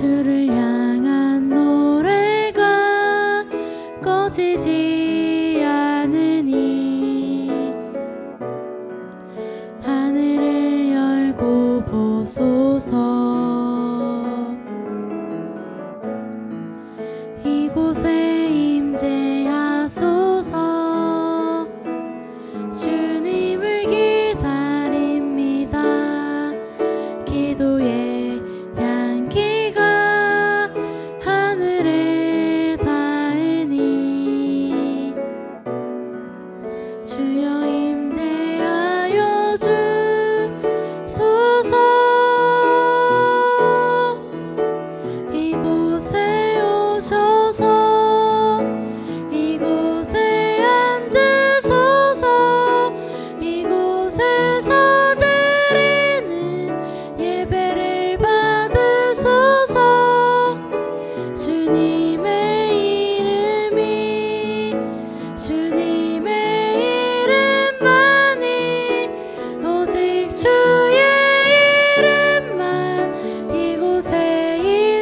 주를 향한 노래가 꺼지지 않으니 하늘을 열고 보소서. 이곳에 임재하소서. 주님을 기다립니다. 기도의 향기가 하늘에 닿으니 주여 임재하여 주소서. 이곳에 오셔서 이곳에 앉으소서. 이곳에서 드리는 예배를 받으소서. 주님의 이름이 주님의 이름만이 오직 주의 이름만 이곳에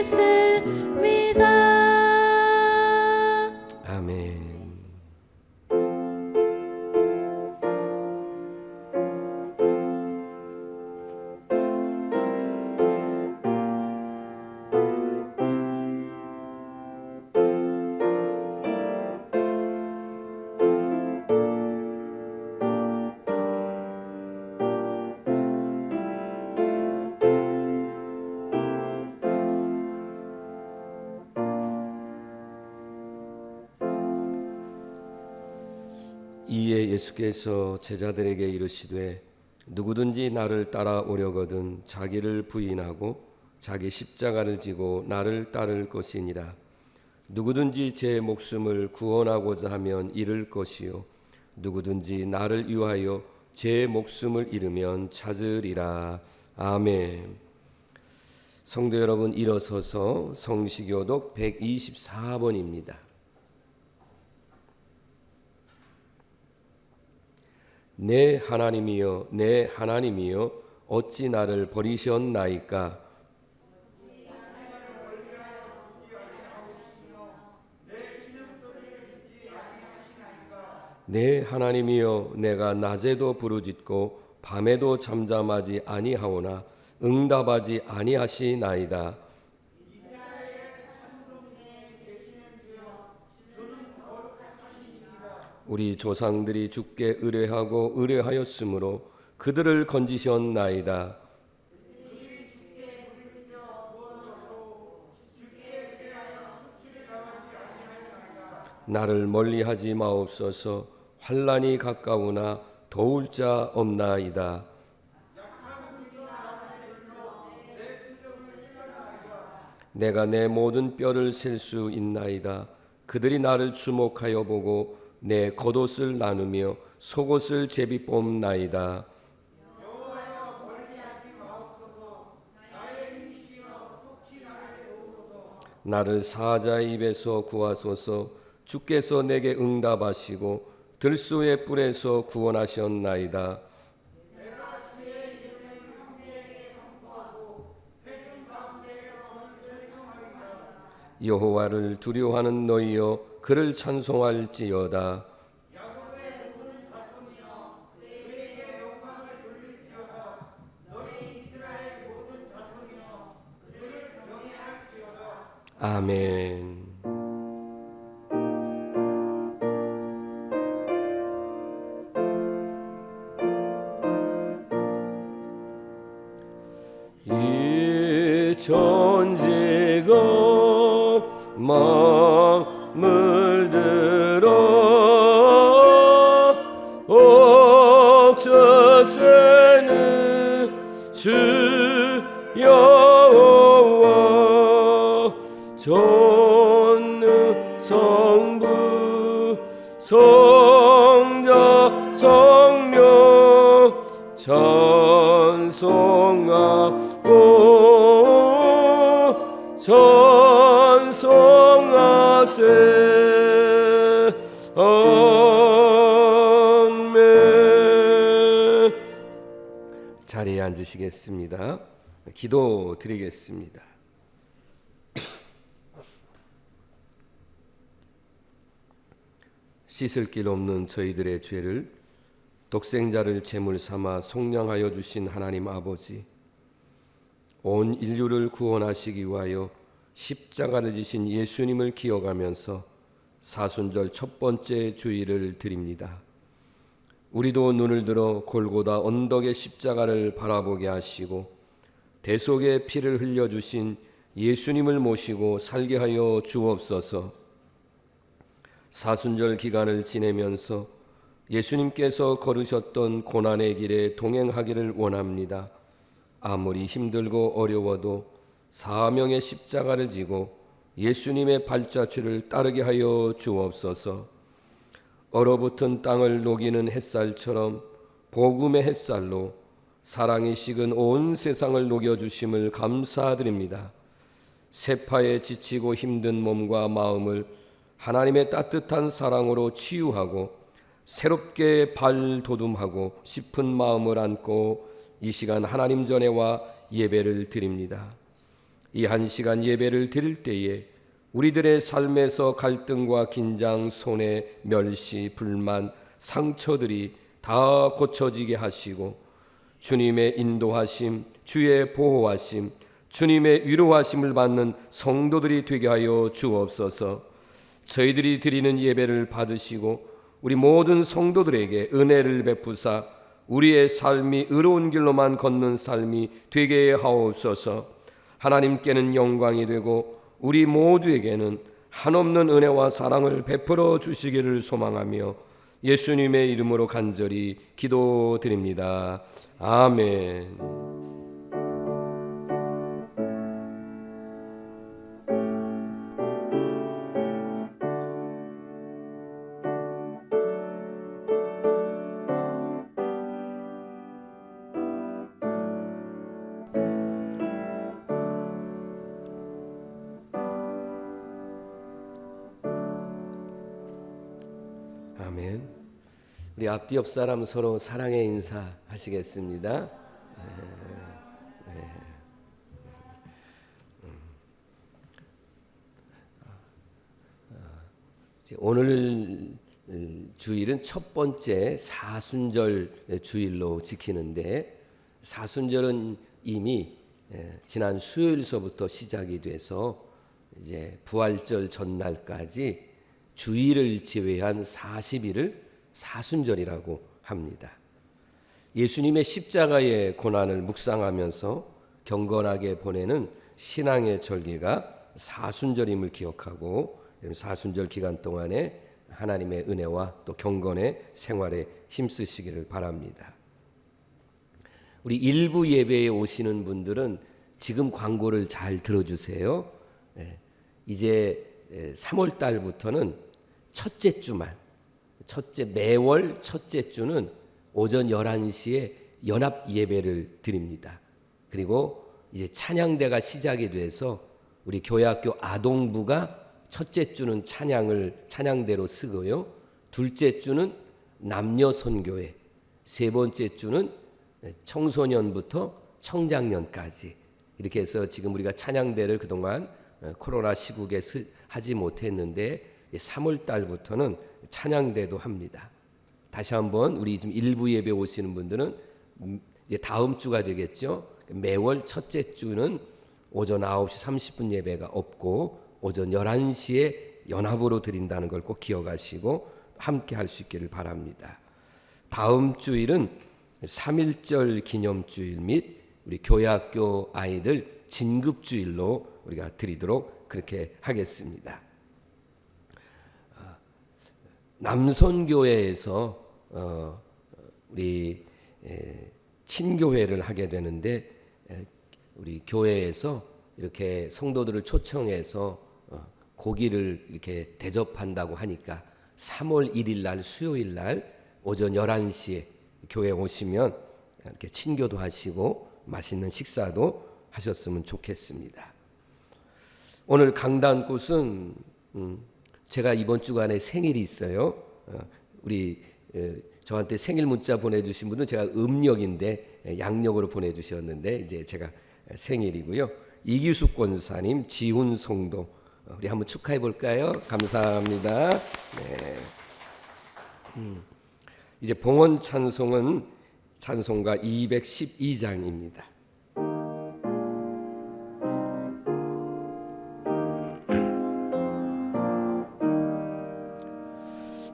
있습니다. 아멘. 이에 예수께서 제자들에게 이르시되 누구든지 나를 따라오려거든 자기를 부인하고 자기 십자가를 지고 나를 따를 것이니라. 누구든지 제 목숨을 구원하고자 하면 잃을 것이요 누구든지 나를 위하여 제 목숨을 잃으면 찾으리라. 아멘. 성도 여러분, 일어서서 성시교독 124번입니다. 내 하나님이여 내 하나님이여 어찌 나를 버리셨나이까. 내 하나님이여 내가 낮에도 부르짖고 밤에도 잠잠하지 아니하오나 응답하지 아니하시나이다. 우리 조상들이 주께 의뢰하고 의뢰하였으므로 그들을 건지셨나이다. 나를 멀리하지 마옵소서. 환난이 가까우나 도울 자 없나이다. 내가 내 모든 뼈를 셀 수 있나이다. 그들이 나를 주목하여 보고 내 겉옷을 나누며 속옷을 제비 뽑나이다. 나를 사자의 입에서 구하소서. 주께서 내게 응답하시고 들소의 뿔에서 구원하셨나이다. 여호와를 두려워하는 너희여 그를 찬송할지어다. 아멘. 이 천지가 마음을 들어 옥저새는 주 여호와 전능 성부 성자 성령 찬송하고 찬송하세. 아멘. 자리에 앉으시겠습니다. 기도 드리겠습니다. 씻을 길 없는 저희들의 죄를 독생자를 제물 삼아 속량하여 주신 하나님 아버지, 온 인류를 구원하시기 위하여 십자가를 지신 예수님을 기억하면서 사순절 첫 번째 주일을 드립니다. 우리도 눈을 들어 골고다 언덕의 십자가를 바라보게 하시고 대속의 피를 흘려주신 예수님을 모시고 살게 하여 주옵소서. 사순절 기간을 지내면서 예수님께서 걸으셨던 고난의 길에 동행하기를 원합니다. 아무리 힘들고 어려워도 사명의 십자가를 지고 예수님의 발자취를 따르게 하여 주옵소서. 얼어붙은 땅을 녹이는 햇살처럼 복음의 햇살로 사랑이 식은 온 세상을 녹여주심을 감사드립니다. 세파에 지치고 힘든 몸과 마음을 하나님의 따뜻한 사랑으로 치유하고 새롭게 발돋움하고 싶은 마음을 안고 이 시간 하나님 전에 와 예배를 드립니다. 이 한 시간 예배를 드릴 때에 우리들의 삶에서 갈등과 긴장, 손해, 멸시, 불만, 상처들이 다 고쳐지게 하시고 주님의 인도하심, 주의 보호하심, 주님의 위로하심을 받는 성도들이 되게 하여 주옵소서. 저희들이 드리는 예배를 받으시고 우리 모든 성도들에게 은혜를 베푸사 우리의 삶이 의로운 길로만 걷는 삶이 되게 하옵소서. 하나님께는 영광이 되고 우리 모두에게는 한없는 은혜와 사랑을 베풀어 주시기를 소망하며 예수님의 이름으로 간절히 기도드립니다. 아멘. 아멘. 우리 앞뒤 옆 사람 서로 사랑의 인사 하시겠습니다. 오늘 주일은 첫 번째 사순절 주일로 지키는데 사순절은 이미 지난 수요일서부터 시작이 돼서 이제 부활절 전날까지 주일을 제외한 40일을 사순절이라고 합니다. 예수님의 십자가의 고난을 묵상하면서 경건하게 보내는 신앙의 절기가 사순절임을 기억하고 사순절 기간 동안에 하나님의 은혜와 또 경건의 생활에 힘쓰시기를 바랍니다. 우리 일부 예배에 오시는 분들은 지금 광고를 잘 들어주세요. 이제 3월 달부터는 첫째 주만, 매월 첫째 주는 오전 11시에 연합 예배를 드립니다. 그리고 이제 찬양대가 시작이 돼서 우리 교회학교 아동부가 첫째 주는 찬양대로 쓰고요. 둘째 주는 남녀 선교회, 세 번째 주는 청소년부터 청장년까지 이렇게 해서 지금 우리가 찬양대를 그동안 코로나 시국에 하지 못했는데 3월 달부터는 찬양대도 합니다. 다시 한번 우리 지금 일부 예배 오시는 분들은 이제 다음 주가 되겠죠. 매월 첫째 주는 오전 9시 30분 예배가 없고 오전 11시에 연합으로 드린다는 걸 꼭 기억하시고 함께 할 수 있기를 바랍니다. 다음 주일은 3.1절 기념주일 및 우리 교회학교 아이들 진급주일로 우리가 드리도록 그렇게 하겠습니다. 남선교회에서 우리 친교회를 하게 되는데 우리 교회에서 이렇게 성도들을 초청해서 고기를 이렇게 대접한다고 하니까 3월 1일 날 수요일 날 오전 11시에 교회 오시면 이렇게 친교도 하시고 맛있는 식사도 하셨으면 좋겠습니다. 오늘 강단꽃은 제가 이번 주간에 생일이 있어요. 우리 저한테 생일 문자 보내주신 분은 제가 음력인데 양력으로 보내주셨는데 이제 제가 생일이고요. 이규숙 권사님, 지훈 성도 우리 한번 축하해 볼까요? 감사합니다. 네. 이제 봉헌 찬송은 찬송가 212장입니다.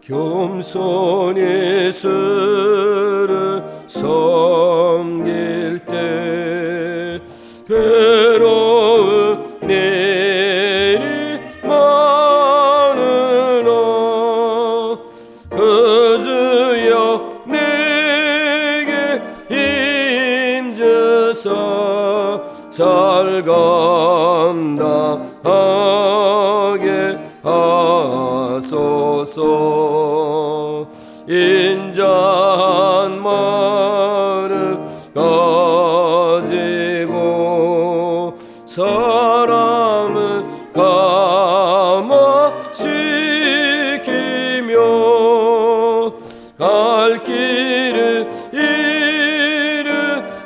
겸손히 주를 섬길 때 괴로운 일이 많으나 그 주여 내게 임재사 잘 감당하게 하소서. 인자한 마음 가지고 사람을 감화시키며 갈 길을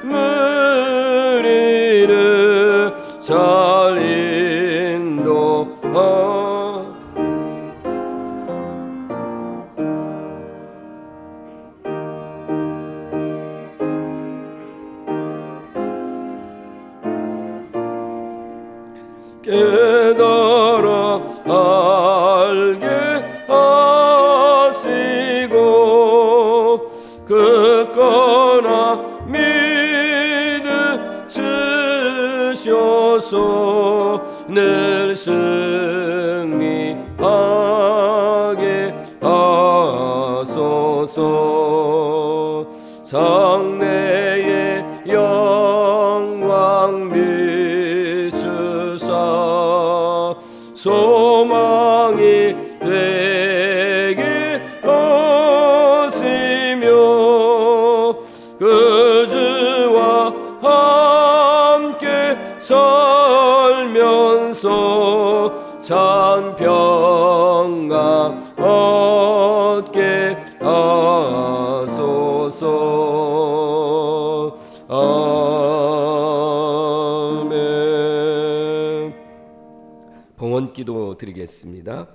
이름을 잘 인도하. 깨달아 알게 하시고 굳건한 믿음 주셔서 늘 승리하게 하소서. 장래의 영광 비추사 소망이 되게 하시며 그 주와 함께 살면서 참 평강 얻게 하소서. 아멘. 봉헌기도 드리겠습니다.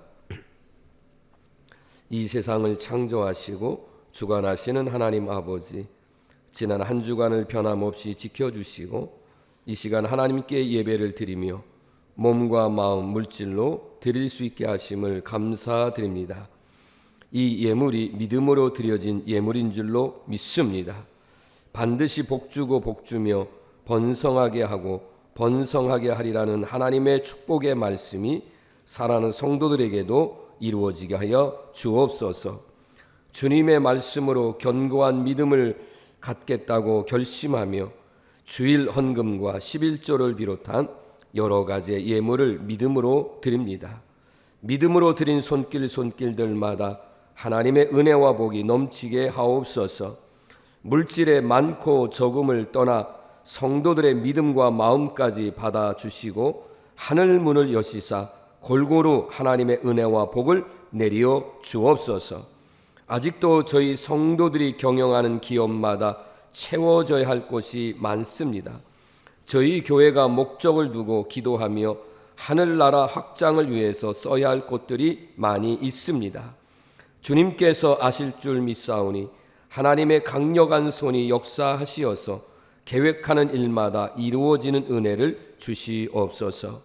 이 세상을 창조하시고 주관하시는 하나님 아버지, 지난 한 주간을 변함없이 지켜주시고 이 시간 하나님께 예배를 드리며 몸과 마음, 물질로 드릴 수 있게 하심을 감사드립니다. 이 예물이 믿음으로 드려진 예물인 줄로 믿습니다. 반드시 복주고 복주며 번성하게 하고 번성하게 하리라는 하나님의 축복의 말씀이 사랑하는 성도들에게도 이루어지게 하여 주옵소서. 주님의 말씀으로 견고한 믿음을 갖겠다고 결심하며 주일 헌금과 11조를 비롯한 여러 가지의 예물을 믿음으로 드립니다. 믿음으로 드린 손길들마다 하나님의 은혜와 복이 넘치게 하옵소서. 물질의 많고 적음을 떠나 성도들의 믿음과 마음까지 받아주시고 하늘 문을 여시사 골고루 하나님의 은혜와 복을 내리어 주옵소서. 아직도 저희 성도들이 경영하는 기업마다 채워져야 할 곳이 많습니다. 저희 교회가 목적을 두고 기도하며 하늘나라 확장을 위해서 써야 할 곳들이 많이 있습니다. 주님께서 아실 줄 믿사오니 하나님의 강력한 손이 역사하시어서 계획하는 일마다 이루어지는 은혜를 주시옵소서.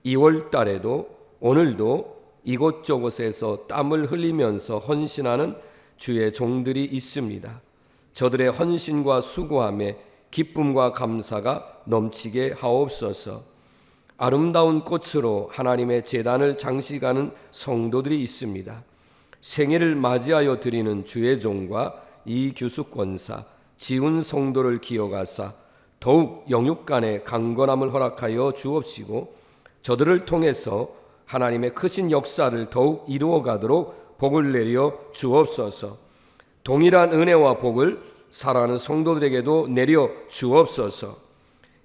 2월 달에도 오늘도 이곳저곳에서 땀을 흘리면서 헌신하는 주의 종들이 있습니다. 저들의 헌신과 수고함에 기쁨과 감사가 넘치게 하옵소서. 아름다운 꽃으로 하나님의 제단을 장식하는 성도들이 있습니다. 생일을 맞이하여 드리는 주의 종과 이규숙 권사, 지훈 성도를 기억하사 더욱 영육간의 강건함을 허락하여 주옵시고 저들을 통해서 하나님의 크신 역사를 더욱 이루어가도록 복을 내려 주옵소서. 동일한 은혜와 복을 사랑하는 성도들에게도 내려 주옵소서.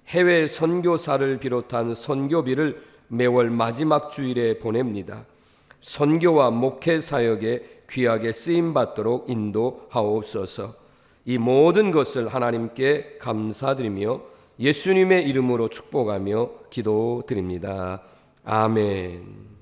해외 선교사를 비롯한 선교비를 매월 마지막 주일에 보냅니다. 선교와 목회 사역에 귀하게 쓰임받도록 인도하옵소서. 이 모든 것을 하나님께 감사드리며 예수님의 이름으로 축복하며 기도드립니다. 아멘.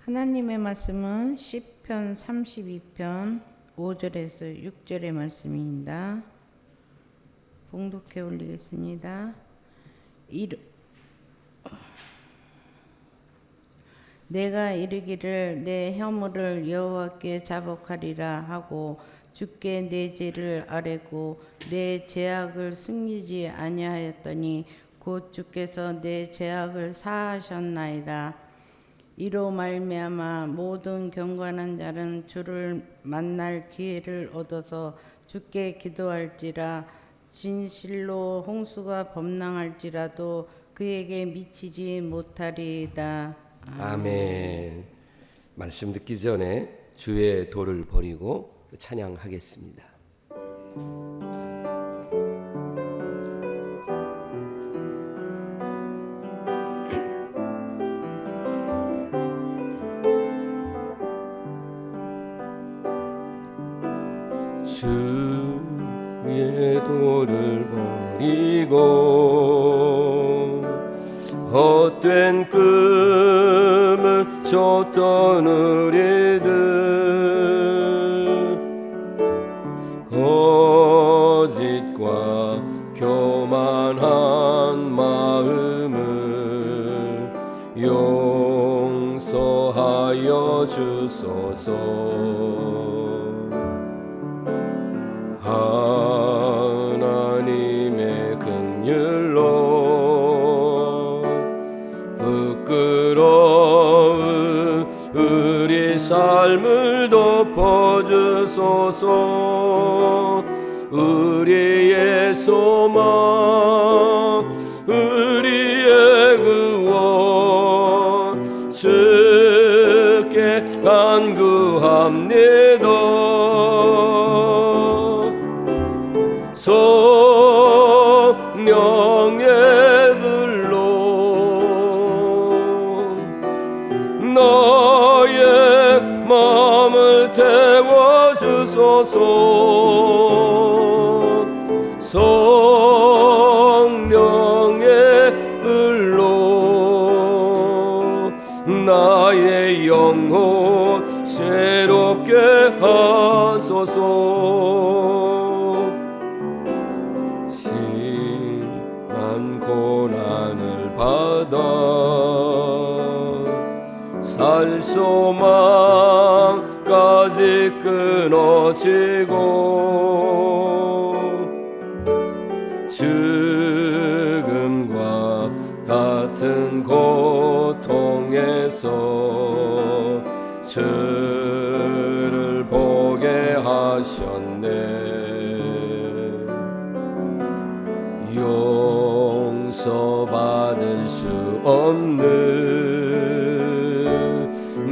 하나님의 말씀은 시편 32편 5절에서 6절의 말씀입니다. 봉독해 올리겠습니다. 내가 이르기를 내 혐오를 여호와께 자복하리라 하고 주께 내 죄를 아뢰고 내 죄악을 숨기지 아니하였더니 곧 주께서 내 죄악을 사하셨나이다. 이로 말미암아 모든 경건한 자는 주를 만날 기회를 얻어서 주께 기도할지라. 진실로 홍수가 범람할지라도 그에게 미치지 못하리이다. 아멘. 말씀 듣기 전에 주의 도를 버리고 찬양하겠습니다. 주의 도를 버리고 헛된 꿈을 쫓던 우리들 거짓과 교만한 마음을 용서하여 주소서. 하나님의 긍휼로 부끄러운 우리 삶을 덮어주소서. 우리의 소망 우리의 구원 주께 간구합니다. 성령의 불로 나의 마음을 태워주소서. 성령의 불로 나의 영혼 새롭게 하소서. 심한 고난을 받아 살 소망까지 끊어지고 죽음과 같은 고통에서 주를 보게 하셨네. 용서받을 수 없는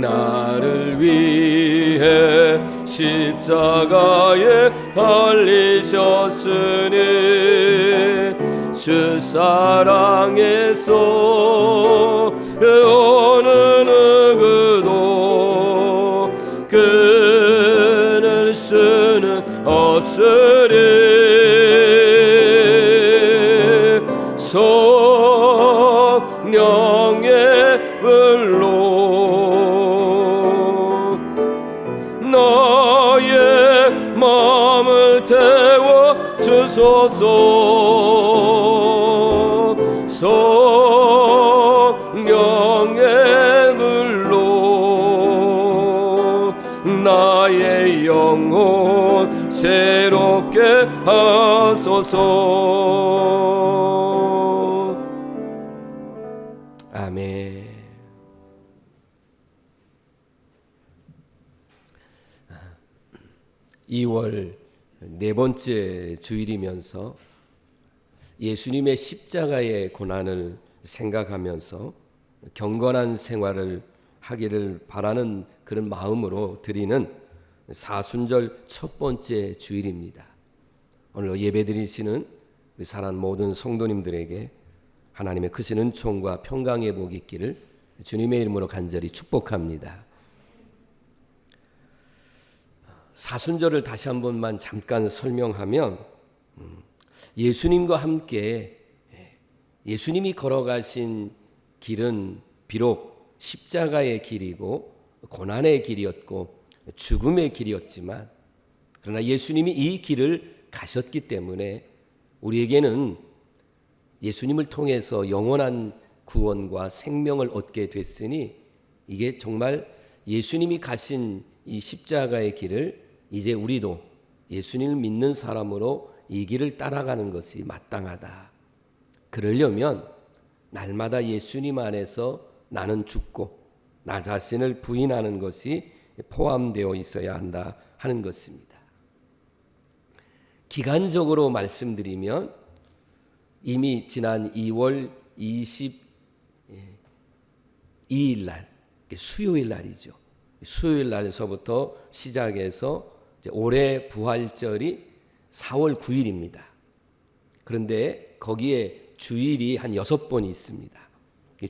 나를 위해 십자가에 달리셨으니 주 사랑에서 어느 누구도 끊을 수는 없으리. 성령의 불로 나의 마음을 태워 주소서. 성령의 불로 나의 영혼 새롭게 하소서. 아멘. 2월 네 번째 주일이면서 예수님의 십자가의 고난을 생각하면서 경건한 생활을 하기를 바라는 그런 마음으로 드리는 사순절 첫 번째 주일입니다. 오늘 예배드리시는 우리 사랑하는 모든 성도님들에게 하나님의 크신 은총과 평강의 복이 있기를 주님의 이름으로 간절히 축복합니다. 사순절을 다시 한 번만 잠깐 설명하면 예수님과 함께 예수님이 걸어가신 길은 비록 십자가의 길이고 고난의 길이었고 죽음의 길이었지만, 그러나 예수님이 이 길을 가셨기 때문에 우리에게는 예수님을 통해서 영원한 구원과 생명을 얻게 됐으니, 이게 정말 예수님이 가신 이 십자가의 길을 이제 우리도 예수님을 믿는 사람으로 이 길을 따라가는 것이 마땅하다. 그러려면 날마다 예수님 안에서 나는 죽고 나 자신을 부인하는 것이 포함되어 있어야 한다 하는 것입니다. 기간적으로 말씀드리면 이미 지난 2월 22일 날, 수요일 날이죠. 수요일 날에서부터 시작해서 올해 부활절이 4월 9일입니다. 그런데 거기에 주일이 한 6번 있습니다.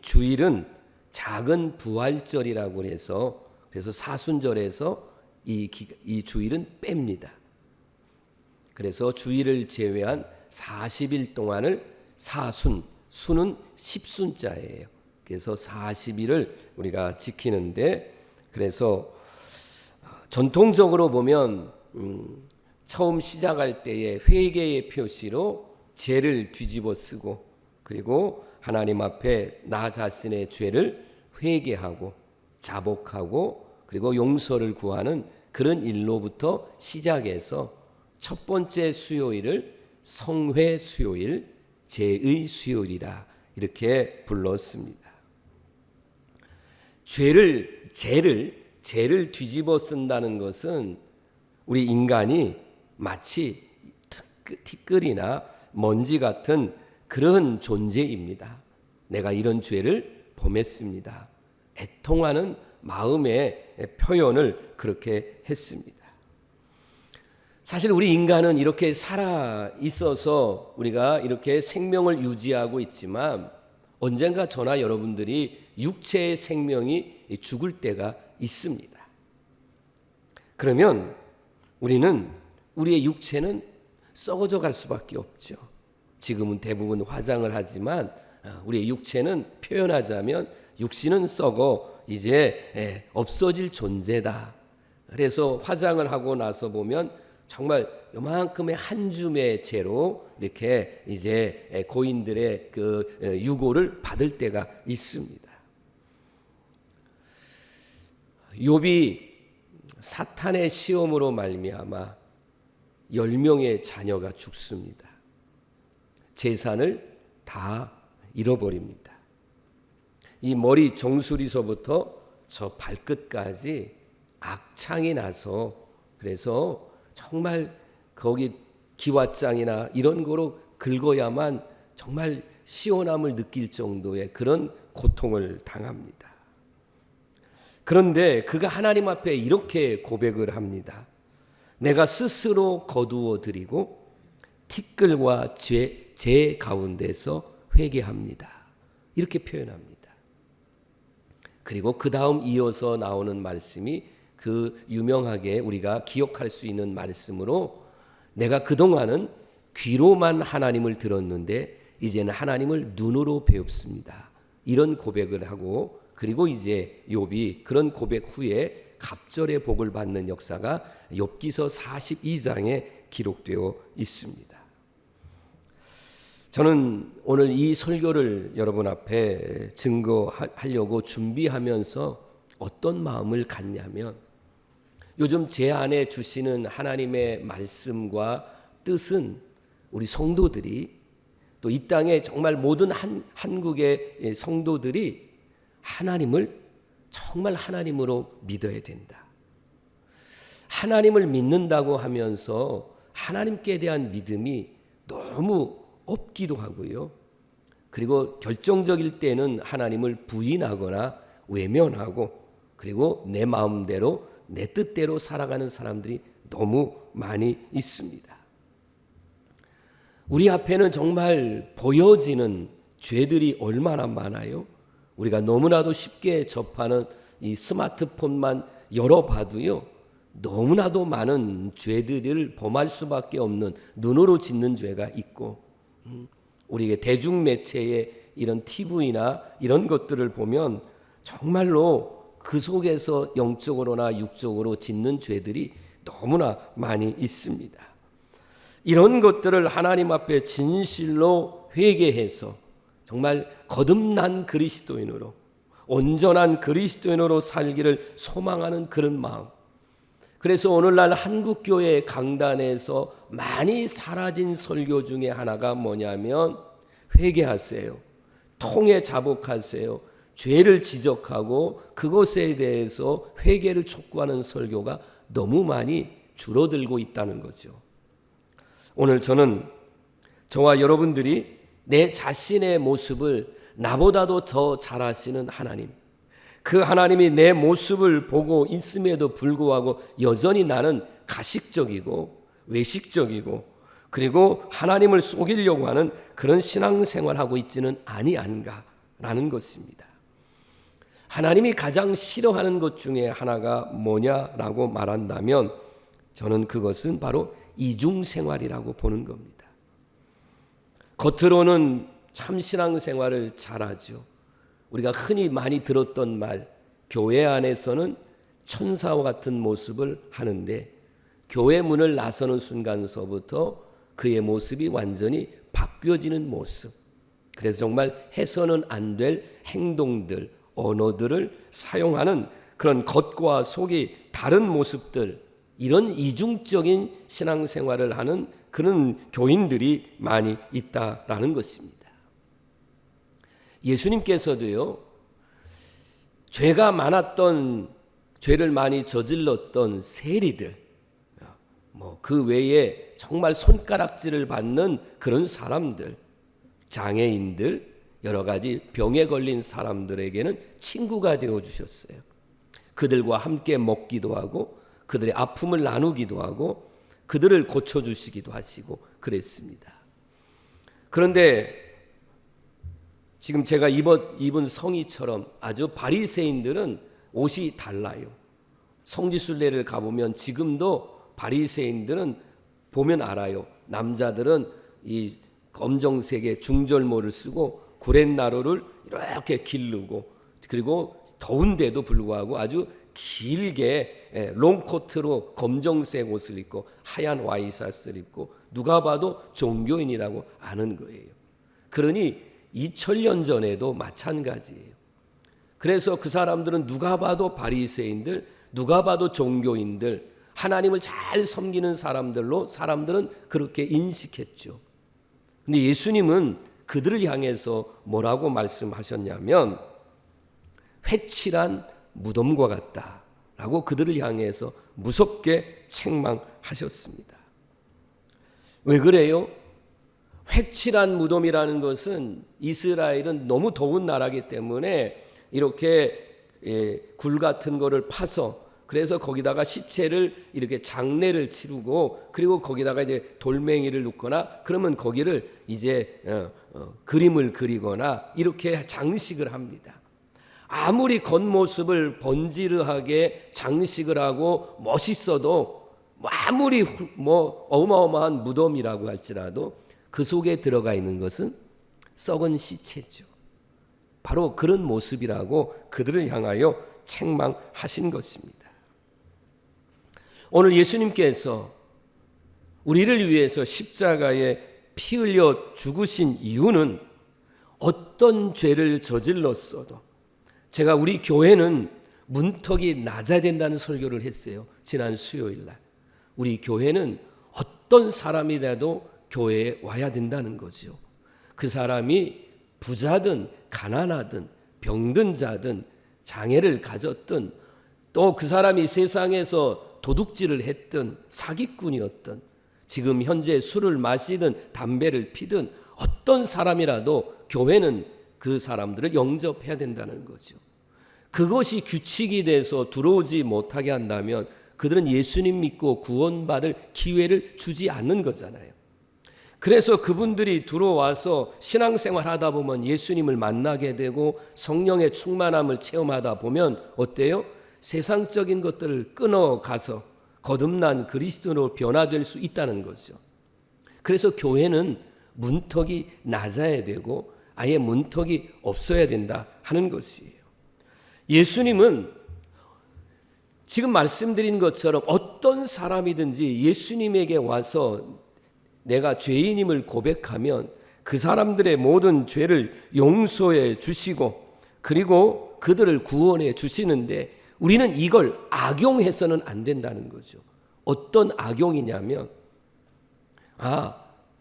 주일은 작은 부활절이라고 해서, 그래서 사순절에서 이 주일은 뺍니다. 그래서 주일을 제외한 40일 동안을 사순, 순은 10순자예요. 그래서 40일을 우리가 지키는데, 그래서 전통적으로 보면 처음 시작할 때에 회개의 표시로 죄를 뒤집어 쓰고, 그리고 하나님 앞에 나 자신의 죄를 회개하고 자복하고 그리고 용서를 구하는 그런 일로부터 시작해서 첫 번째 수요일을 성회 수요일, 죄의 수요일이라 이렇게 불렀습니다. 죄를 뒤집어 쓴다는 것은 우리 인간이 마치 티끌이나 먼지 같은 그런 존재입니다. 내가 이런 죄를 범했습니다. 애통하는 마음의 표현을 그렇게 했습니다. 사실 우리 인간은 이렇게 살아 있어서 우리가 이렇게 생명을 유지하고 있지만, 언젠가 저나 여러분들이 육체의 생명이 죽을 때가 있습니다. 그러면 우리는 우리의 육체는 썩어져 갈 수밖에 없죠. 지금은 대부분 화장을 하지만 우리의 육체는 표현하자면 육신은 썩어 이제 없어질 존재다. 그래서 화장을 하고 나서 보면 정말 요만큼의 한 줌의 재로 이렇게 이제 고인들의 그 유고를 받을 때가 있습니다. 욥이 사탄의 시험으로 말미암아 10명의 자녀가 죽습니다. 재산을 다 잃어버립니다. 이 머리 정수리서부터 저 발끝까지 악창이 나서, 그래서 정말 거기 기왓장이나 이런 거로 긁어야만 정말 시원함을 느낄 정도의 그런 고통을 당합니다. 그런데 그가 하나님 앞에 이렇게 고백을 합니다. 내가 스스로 거두어 드리고 티끌과 제 가운데서 회개합니다. 이렇게 표현합니다. 그리고 그 다음 이어서 나오는 말씀이 그 유명하게 우리가 기억할 수 있는 말씀으로, 내가 그동안은 귀로만 하나님을 들었는데 이제는 하나님을 눈으로 배웁습니다. 이런 고백을 하고, 그리고 이제 욥이 그런 고백 후에 갑절의 복을 받는 역사가 욥기서 42장에 기록되어 있습니다. 저는 오늘 이 설교를 여러분 앞에 증거하려고 준비하면서 어떤 마음을 갖냐면, 요즘 제 안에 주시는 하나님의 말씀과 뜻은 우리 성도들이, 또 이 땅에 정말 모든 한국의 성도들이 하나님을 정말 하나님으로 믿어야 된다. 하나님을 믿는다고 하면서 하나님께 대한 믿음이 너무 없기도 하고요. 그리고 결정적일 때는 하나님을 부인하거나 외면하고, 그리고 내 마음대로 내 뜻대로 살아가는 사람들이 너무 많이 있습니다. 우리 앞에는 정말 보여지는 죄들이 얼마나 많아요. 우리가 너무나도 쉽게 접하는 이 스마트폰만 열어봐도요, 너무나도 많은 죄들을 범할 수밖에 없는, 눈으로 짓는 죄가 있고, 우리의 대중매체의 이런 TV나 이런 것들을 보면 정말로 그 속에서 영적으로나 육적으로 짓는 죄들이 너무나 많이 있습니다. 이런 것들을 하나님 앞에 진실로 회개해서 정말 거듭난 그리스도인으로, 온전한 그리스도인으로 살기를 소망하는 그런 마음. 그래서 오늘날 한국교회 강단에서 많이 사라진 설교 중에 하나가 뭐냐면 회개하세요, 통해 자복하세요, 죄를 지적하고 그것에 대해서 회개를 촉구하는 설교가 너무 많이 줄어들고 있다는 거죠. 오늘 저는 저와 여러분들이 내 자신의 모습을 나보다도 더 잘 아시는 하나님, 그 하나님이 내 모습을 보고 있음에도 불구하고 여전히 나는 가식적이고 외식적이고 그리고 하나님을 속이려고 하는 그런 신앙생활하고 있지는 아니한가라는 것입니다. 하나님이 가장 싫어하는 것 중에 하나가 뭐냐라고 말한다면 저는 그것은 바로 이중생활이라고 보는 겁니다. 겉으로는 참 신앙생활을 잘하죠. 우리가 흔히 많이 들었던 말, 교회 안에서는 천사와 같은 모습을 하는데 교회 문을 나서는 순간서부터 그의 모습이 완전히 바뀌어지는 모습. 그래서 정말 해서는 안 될 행동들, 언어들을 사용하는 그런 겉과 속이 다른 모습들, 이런 이중적인 신앙생활을 하는 그런 교인들이 많이 있다라는 것입니다. 예수님께서도요, 죄가 많았던, 죄를 많이 저질렀던 세리들, 그 외에 정말 손가락질을 받는 그런 사람들, 장애인들, 여러 가지 병에 걸린 사람들에게는 친구가 되어 주셨어요. 그들과 함께 먹기도 하고 그들의 아픔을 나누기도 하고 그들을 고쳐주시기도 하시고 그랬습니다. 그런데 지금 제가 입은 성의처럼 아주 바리새인들은 옷이 달라요. 성지순례를 가보면 지금도 바리새인들은 보면 알아요. 남자들은 이 검정색의 중절모를 쓰고 구렛나루를 이렇게 기르고 그리고 더운데도 불구하고 아주 길게 롱코트로 검정색 옷을 입고 하얀 와이셔츠를 입고 누가 봐도 종교인이라고 아는 거예요. 그러니 2000년 전에도 마찬가지예요. 그래서 그 사람들은 누가 봐도 바리새인들, 누가 봐도 종교인들, 하나님을 잘 섬기는 사람들로 사람들은 그렇게 인식했죠. 근데 예수님은 그들을 향해서 뭐라고 말씀하셨냐면 회칠한 무덤과 같다라고 그들을 향해서 무섭게 책망하셨습니다. 왜 그래요? 회칠한 무덤이라는 것은 이스라엘은 너무 더운 나라이기 때문에 이렇게 굴 같은 거를 파서 그래서 거기다가 시체를 이렇게 장례를 치르고 그리고 거기다가 이제 돌멩이를 눕거나 그러면 거기를 이제 그림을 그리거나 이렇게 장식을 합니다. 아무리 겉모습을 번지르하게 장식을 하고 멋있어도 아무리 어마어마한 무덤이라고 할지라도 그 속에 들어가 있는 것은 썩은 시체죠. 바로 그런 모습이라고 그들을 향하여 책망하신 것입니다. 오늘 예수님께서 우리를 위해서 십자가에 피 흘려 죽으신 이유는 어떤 죄를 저질렀어도 제가 우리 교회는 문턱이 낮아야 된다는 설교를 했어요. 지난 수요일 날. 우리 교회는 어떤 사람이라도 교회에 와야 된다는 거죠. 그 사람이 부자든 가난하든 병든 자든 장애를 가졌든 또 그 사람이 세상에서 도둑질을 했든 사기꾼이었든 지금 현재 술을 마시든 담배를 피든 어떤 사람이라도 교회는 그 사람들을 영접해야 된다는 거죠. 그것이 규칙이 돼서 들어오지 못하게 한다면 그들은 예수님 믿고 구원받을 기회를 주지 않는 거잖아요. 그래서 그분들이 들어와서 신앙생활 하다 보면 예수님을 만나게 되고 성령의 충만함을 체험하다 보면 어때요? 세상적인 것들을 끊어가서 거듭난 그리스도로 변화될 수 있다는 거죠. 그래서 교회는 문턱이 낮아야 되고 아예 문턱이 없어야 된다 하는 것이에요. 예수님은 지금 말씀드린 것처럼 어떤 사람이든지 예수님에게 와서 내가 죄인임을 고백하면 그 사람들의 모든 죄를 용서해 주시고 그리고 그들을 구원해 주시는데 우리는 이걸 악용해서는 안 된다는 거죠. 어떤 악용이냐면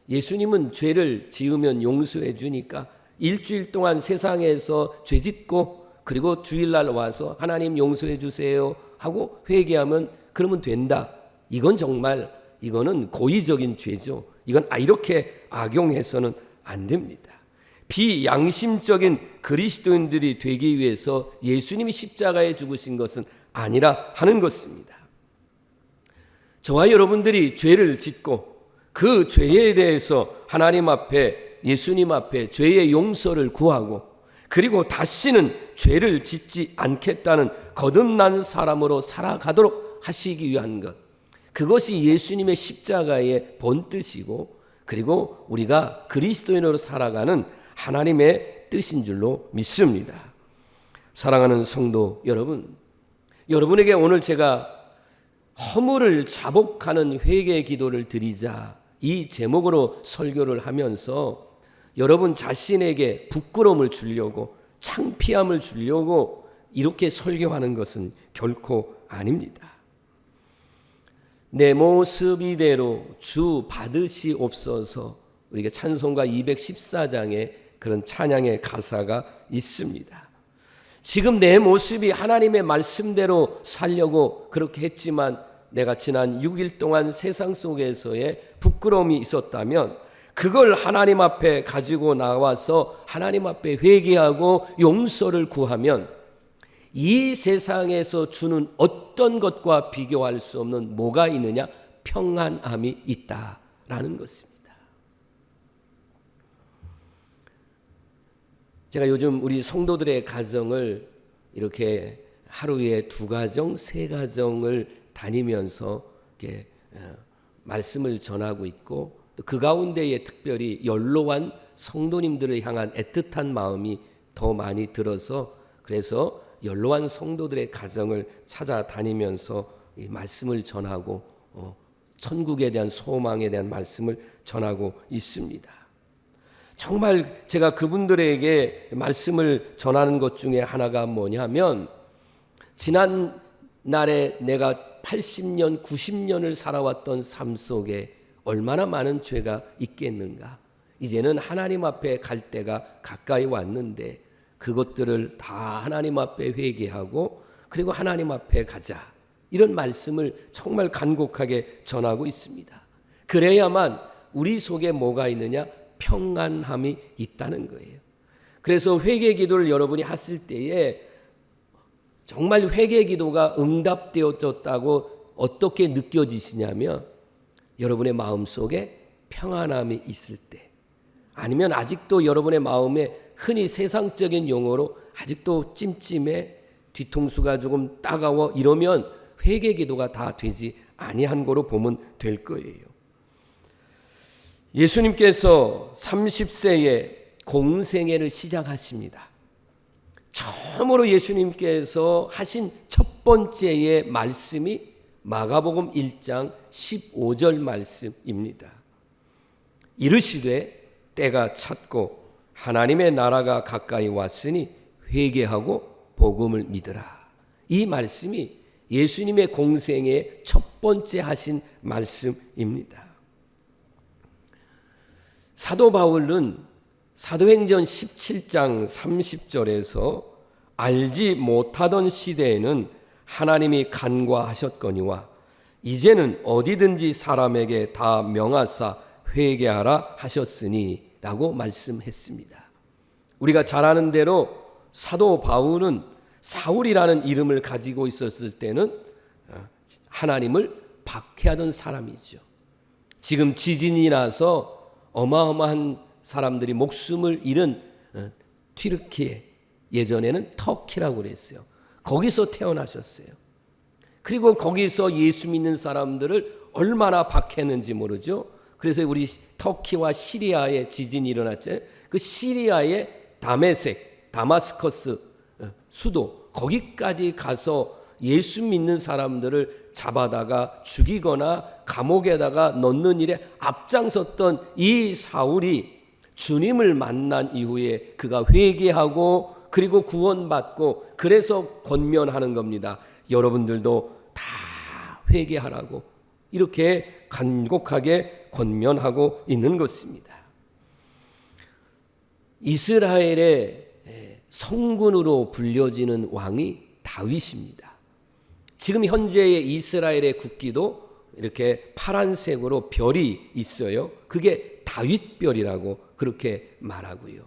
예수님은 죄를 지으면 용서해 주니까 일주일 동안 세상에서 죄 짓고 그리고 주일날 와서 하나님 용서해 주세요 하고 회개하면 그러면 된다. 이거는 고의적인 죄죠. 이건 이렇게 악용해서는 안 됩니다. 비양심적인 그리스도인들이 되기 위해서 예수님이 십자가에 죽으신 것은 아니라 하는 것입니다. 저와 여러분들이 죄를 짓고 그 죄에 대해서 하나님 앞에 예수님 앞에 죄의 용서를 구하고 그리고 다시는 죄를 짓지 않겠다는 거듭난 사람으로 살아가도록 하시기 위한 것, 그것이 예수님의 십자가의 본뜻이고 그리고 우리가 그리스도인으로 살아가는 하나님의 뜻인 줄로 믿습니다. 사랑하는 성도 여러분, 여러분에게 오늘 제가 허물을 자복하는 회개 기도를 드리자 이 제목으로 설교를 하면서 여러분 자신에게 부끄러움을 주려고 창피함을 주려고 이렇게 설교하는 것은 결코 아닙니다. 내 모습 이대로 주 받으시옵소서, 우리가 찬송가 214장에 그런 찬양의 가사가 있습니다. 지금 내 모습이 하나님의 말씀대로 살려고 그렇게 했지만 내가 지난 6일 동안 세상 속에서의 부끄러움이 있었다면 그걸 하나님 앞에 가지고 나와서 하나님 앞에 회개하고 용서를 구하면 이 세상에서 주는 어떤 것과 비교할 수 없는 뭐가 있느냐? 평안함이 있다라는 것입니다. 제가 요즘 우리 성도들의 가정을 이렇게 하루에 2가정, 3가정을 다니면서 이렇게 말씀을 전하고 있고 그 가운데에 특별히 연로한 성도님들을 향한 애틋한 마음이 더 많이 들어서 그래서 연로한 성도들의 가정을 찾아다니면서 이 말씀을 전하고 천국에 대한 소망에 대한 말씀을 전하고 있습니다. 정말 제가 그분들에게 말씀을 전하는 것 중에 하나가 뭐냐면 지난 날에 내가 80년, 90년을 살아왔던 삶 속에 얼마나 많은 죄가 있겠는가. 이제는 하나님 앞에 갈 때가 가까이 왔는데 그것들을 다 하나님 앞에 회개하고 그리고 하나님 앞에 가자. 이런 말씀을 정말 간곡하게 전하고 있습니다. 그래야만 우리 속에 뭐가 있느냐? 평안함이 있다는 거예요. 그래서 회개 기도를 여러분이 하실 때에 정말 회개 기도가 응답되어졌다고 어떻게 느껴지시냐면 여러분의 마음속에 평안함이 있을 때, 아니면 아직도 여러분의 마음에 흔히 세상적인 용어로 아직도 찜찜해, 뒤통수가 조금 따가워 이러면 회개 기도가 다 되지 아니한 거로 보면 될 거예요. 예수님께서 30세에 공생애를 시작하십니다. 처음으로 예수님께서 하신 첫 번째의 말씀이 마가복음 1장 15절 말씀입니다. 이르시되 때가 찼고 하나님의 나라가 가까이 왔으니 회개하고 복음을 믿으라. 이 말씀이 예수님의 공생의 첫 번째 하신 말씀입니다. 사도 바울은 사도행전 17장 30절에서 알지 못하던 시대에는 하나님이 간과하셨거니와 이제는 어디든지 사람에게 다 명하사 회개하라 하셨으니 라고 말씀했습니다. 우리가 잘 아는 대로 사도 바울은 사울이라는 이름을 가지고 있었을 때는 하나님을 박해하던 사람이죠. 지금 지진이 나서 어마어마한 사람들이 목숨을 잃은 튀르키예, 예전에는 터키라고 그랬어요. 거기서 태어나셨어요. 그리고 거기서 예수 믿는 사람들을 얼마나 박해했는지 모르죠. 그래서 우리 터키와 시리아에 지진이 일어났잖아요. 그 시리아의 다메섹, 다마스커스 수도 거기까지 가서 예수 믿는 사람들을 잡아다가 죽이거나 감옥에다가 넣는 일에 앞장섰던 이 사울이 주님을 만난 이후에 그가 회개하고 그리고 구원받고 그래서 권면하는 겁니다. 여러분들도 다 회개하라고 이렇게 간곡하게 권면하고 있는 것입니다. 이스라엘의 성군으로 불려지는 왕이 다윗입니다. 지금 현재의 이스라엘의 국기도 이렇게 파란색으로 별이 있어요. 그게 다윗별이라고 그렇게 말하고요.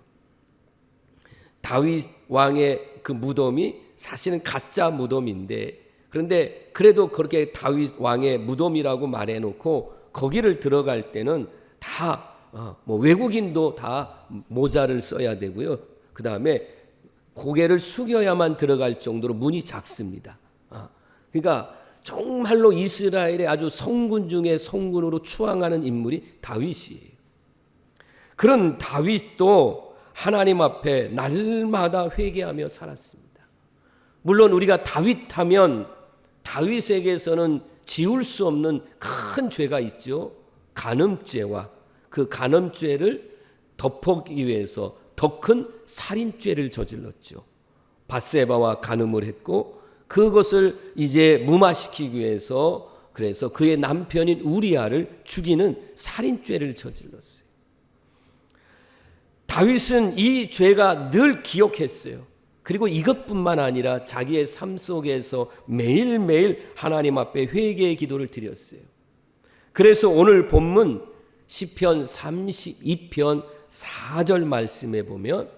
다윗 왕의 그 무덤이 사실은 가짜 무덤인데 그런데 그래도 그렇게 다윗 왕의 무덤이라고 말해놓고 거기를 들어갈 때는 다 외국인도 다 모자를 써야 되고요. 그 다음에 고개를 숙여야만 들어갈 정도로 문이 작습니다. 그러니까 정말로 이스라엘의 아주 성군 중에 성군으로 추앙하는 인물이 다윗이에요. 그런 다윗도 하나님 앞에 날마다 회개하며 살았습니다. 물론 우리가 다윗 하면 다윗에게서는 지울 수 없는 큰 죄가 있죠. 간음죄와 그 간음죄를 덮기 위해서 더 큰 살인죄를 저질렀죠. 밧세바와 간음을 했고 그것을 이제 무마시키기 위해서 그래서 그의 남편인 우리아를 죽이는 살인죄를 저질렀어요. 다윗은 이 죄가 늘 기억했어요. 그리고 이것뿐만 아니라 자기의 삶 속에서 매일매일 하나님 앞에 회개의 기도를 드렸어요. 그래서 오늘 본문 시편 32편 4절 말씀에 보면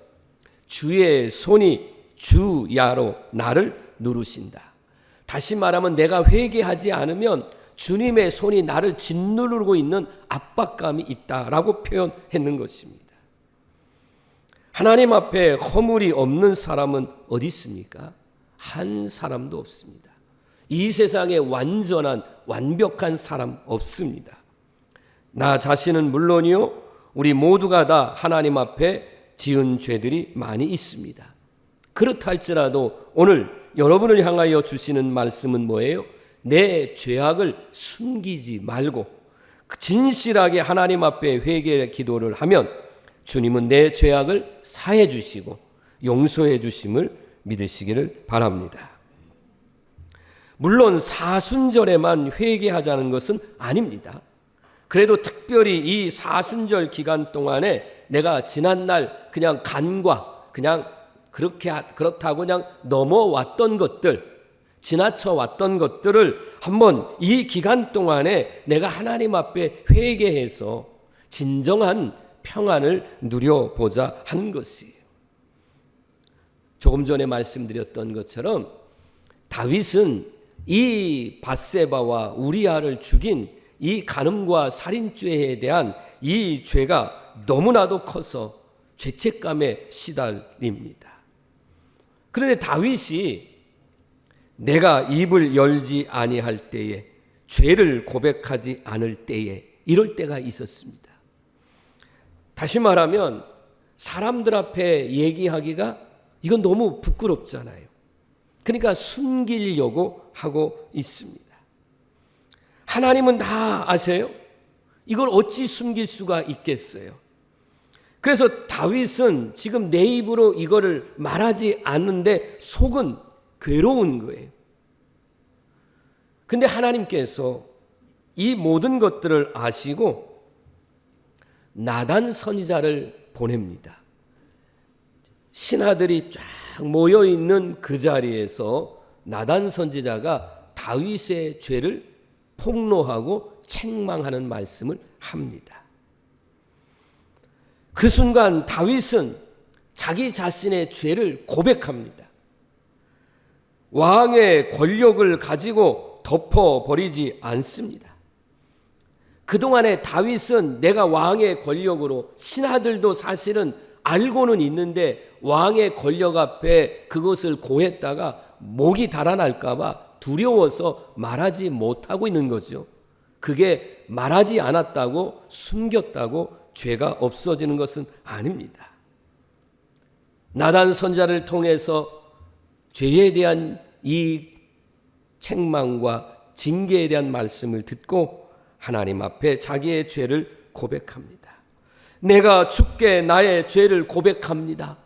주의 손이 주야로 나를 누르신다. 다시 말하면 내가 회개하지 않으면 주님의 손이 나를 짓누르고 있는 압박감이 있다라고 표현했는 것입니다. 하나님 앞에 허물이 없는 사람은 어디 있습니까? 한 사람도 없습니다. 이 세상에 완전한 완벽한 사람 없습니다. 나 자신은 물론이요 우리 모두가 다 하나님 앞에 지은 죄들이 많이 있습니다. 그렇다 할지라도 오늘 여러분을 향하여 주시는 말씀은 뭐예요? 내 죄악을 숨기지 말고 진실하게 하나님 앞에 회개의 기도를 하면 주님은 내 죄악을 사해 주시고 용서해 주심을 믿으시기를 바랍니다. 물론 사순절에만 회개하자는 것은 아닙니다. 그래도 특별히 이 사순절 기간 동안에 내가 지난날 그냥 간과 그냥 그렇다고 그냥 넘어왔던 것들, 지나쳐 왔던 것들을 한번 이 기간 동안에 내가 하나님 앞에 회개해서 진정한 평안을 누려보자 하는 것이에요. 조금 전에 말씀드렸던 것처럼 다윗은 이 밧세바와 우리아를 죽인 이 간음과 살인죄에 대한 이 죄가 너무나도 커서 죄책감에 시달립니다. 그런데 다윗이 내가 입을 열지 아니할 때에 죄를 고백하지 않을 때에 이럴 때가 있었습니다. 다시 말하면 사람들 앞에 얘기하기가 이건 너무 부끄럽잖아요. 그러니까 숨기려고 하고 있습니다. 하나님은 다 아세요? 이걸 어찌 숨길 수가 있겠어요? 그래서 다윗은 지금 내 입으로 이거를 말하지 않는데 속은 괴로운 거예요. 근데 하나님께서 이 모든 것들을 아시고 나단 선지자를 보냅니다. 신하들이 쫙 모여 있는 그 자리에서 나단 선지자가 다윗의 죄를 폭로하고 책망하는 말씀을 합니다. 그 순간 다윗은 자기 자신의 죄를 고백합니다. 왕의 권력을 가지고 덮어버리지 않습니다. 그동안에 다윗은 내가 왕의 권력으로 신하들도 사실은 알고는 있는데 왕의 권력 앞에 그것을 고했다가 목이 달아날까 봐 두려워서 말하지 못하고 있는 거죠. 그게 말하지 않았다고 숨겼다고 죄가 없어지는 것은 아닙니다. 나단 선자를 통해서 죄에 대한 이 책망과 징계에 대한 말씀을 듣고 하나님 앞에 자기의 죄를 고백합니다. 내가 주께 나의 죄를 고백합니다.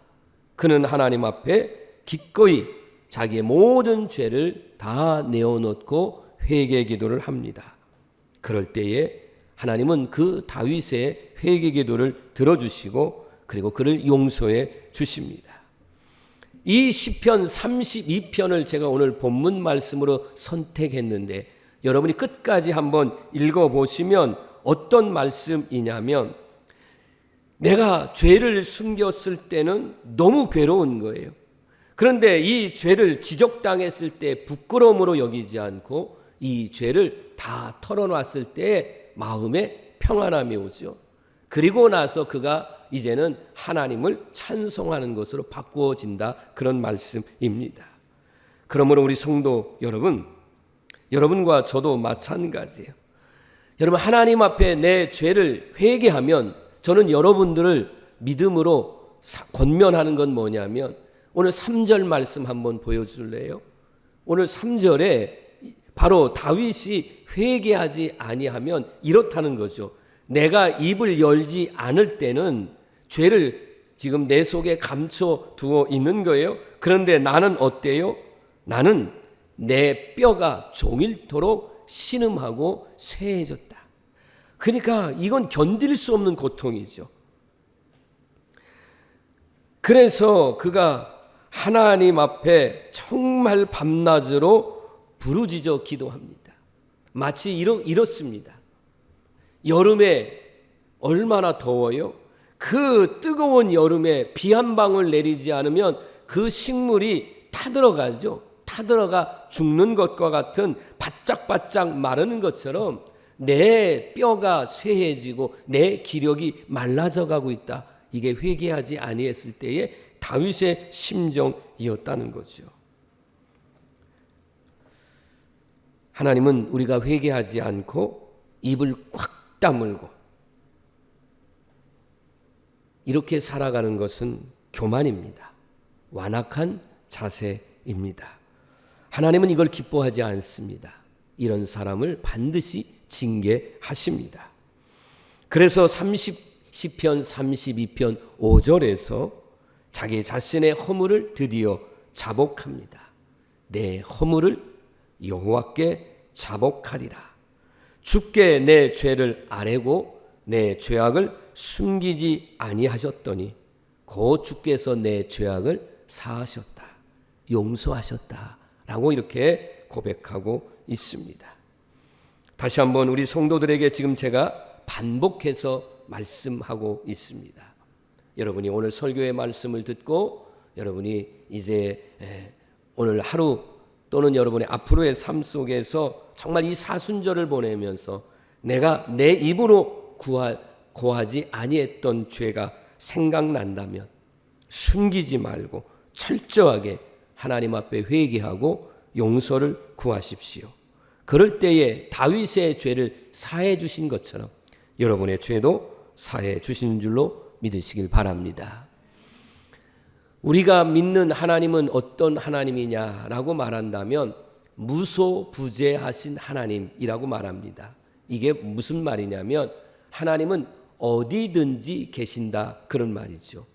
그는 하나님 앞에 기꺼이 자기의 모든 죄를 다 내어놓고 회개 기도를 합니다. 그럴 때에 하나님은 그 다윗의 회개 기도를 들어주시고 그리고 그를 용서해 주십니다. 이 시편 32편을 제가 오늘 본문 말씀으로 선택했는데 여러분이 끝까지 한번 읽어보시면 어떤 말씀이냐면 내가 죄를 숨겼을 때는 너무 괴로운 거예요. 그런데 이 죄를 지적당했을 때 부끄러움으로 여기지 않고 이 죄를 다 털어놨을 때 마음에 평안함이 오죠. 그리고 나서 그가 이제는 하나님을 찬송하는 것으로 바꾸어진다. 그런 말씀입니다. 그러므로 우리 성도 여러분, 여러분과 저도 마찬가지예요. 여러분 하나님 앞에 내 죄를 회개하면 저는 여러분들을 믿음으로 권면하는 건 뭐냐면 오늘 3절 말씀 한번 보여줄래요? 오늘 3절에 바로 다윗이 회개하지 아니하면 이렇다는 거죠. 내가 입을 열지 않을 때는 죄를 지금 내 속에 감춰두어 있는 거예요. 그런데 나는 어때요? 나는 내 뼈가 종일토록 신음하고 쇠해졌다. 그러니까 이건 견딜 수 없는 고통이죠. 그래서 그가 하나님 앞에 정말 밤낮으로 부르짖어 기도합니다. 마치 이렇습니다. 여름에 얼마나 더워요? 그 뜨거운 여름에 비 한 방울 내리지 않으면 그 식물이 타들어가죠. 타들어가 죽는 것과 같은 바짝바짝 마르는 것처럼 내 뼈가 쇠해지고 내 기력이 말라져 가고 있다. 이게 회개하지 아니했을 때의 다윗의 심정이었다는 거죠. 하나님은 우리가 회개하지 않고 입을 꽉 다물고 이렇게 살아가는 것은 교만입니다. 완악한 자세입니다. 하나님은 이걸 기뻐하지 않습니다. 이런 사람을 반드시 징계하십니다. 그래서 시편 32편 5절에서 자기 자신의 허물을 드디어 자복합니다. 내 허물을 여호와께 자복하리라. 주께 내 죄를 아뢰고 내 죄악을 숨기지 아니하셨더니 곧 주께서 내 죄악을 사하셨다. 용서하셨다. 라고 이렇게 고백하고 있습니다. 다시 한번 우리 성도들에게 지금 제가 반복해서 말씀하고 있습니다. 여러분이 오늘 설교의 말씀을 듣고 여러분이 이제 오늘 하루 또는 여러분의 앞으로의 삶 속에서 정말 이 사순절을 보내면서 내가 내 입으로 고하지 아니했던 죄가 생각난다면 숨기지 말고 철저하게 하나님 앞에 회개하고 용서를 구하십시오. 그럴 때에 다윗의 죄를 사해 주신 것처럼 여러분의 죄도 사해 주신 줄로 믿으시길 바랍니다. 우리가 믿는 하나님은 어떤 하나님이냐라고 말한다면 무소부재하신 하나님이라고 말합니다. 이게 무슨 말이냐면 하나님은 어디든지 계신다 그런 말이죠.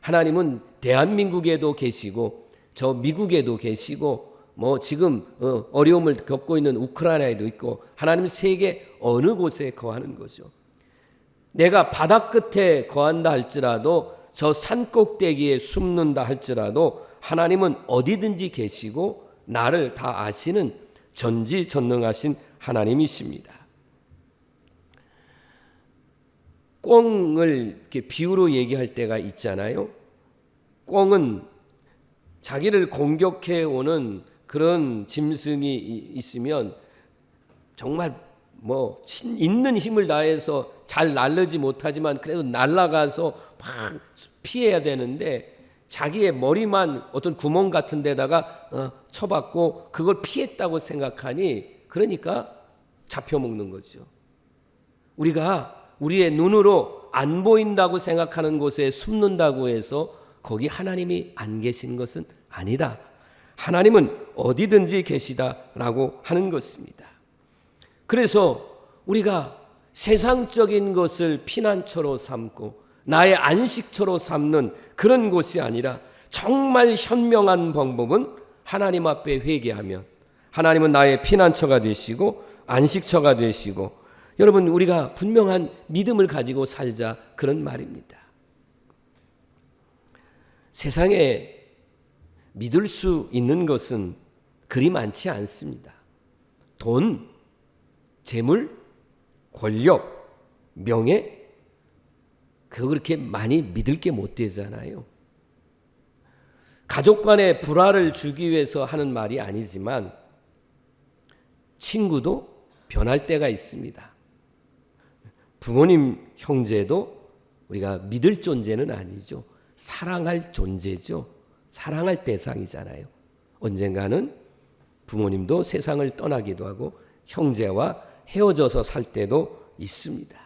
하나님은 대한민국에도 계시고 저 미국에도 계시고 뭐 지금 어려움을 겪고 있는 우크라이나에도 있고 하나님 세계 어느 곳에 거하는 거죠. 내가 바다 끝에 거한다 할지라도 저 산 꼭대기에 숨는다 할지라도 하나님은 어디든지 계시고 나를 다 아시는 전지전능하신 하나님이십니다. 꿩을 이렇게 비유로 얘기할 때가 있잖아요. 꿩은 자기를 공격해 오는 그런 짐승이 있으면 정말 뭐 있는 힘을 다해서 잘 날르지 못하지만 그래도 날아가서 막 피해야 되는데 자기의 머리만 어떤 구멍 같은 데다가 쳐박고 그걸 피했다고 생각하니 그러니까 잡혀먹는 거죠. 우리가 우리의 눈으로 안 보인다고 생각하는 곳에 숨는다고 해서 거기 하나님이 안 계신 것은 아니다. 하나님은 어디든지 계시다라고 하는 것입니다. 그래서 우리가 세상적인 것을 피난처로 삼고 나의 안식처로 삼는 그런 곳이 아니라 정말 현명한 방법은 하나님 앞에 회개하면 하나님은 나의 피난처가 되시고 안식처가 되시고, 여러분 우리가 분명한 믿음을 가지고 살자, 그런 말입니다. 세상에 믿을 수 있는 것은 그리 많지 않습니다. 돈, 재물, 권력, 명예, 그거 그렇게 많이 믿을 게 못 되잖아요. 가족 간의 불화를 주기 위해서 하는 말이 아니지만 친구도 변할 때가 있습니다. 부모님, 형제도 우리가 믿을 존재는 아니죠. 사랑할 존재죠. 사랑할 대상이잖아요. 언젠가는 부모님도 세상을 떠나기도 하고 형제와 헤어져서 살 때도 있습니다.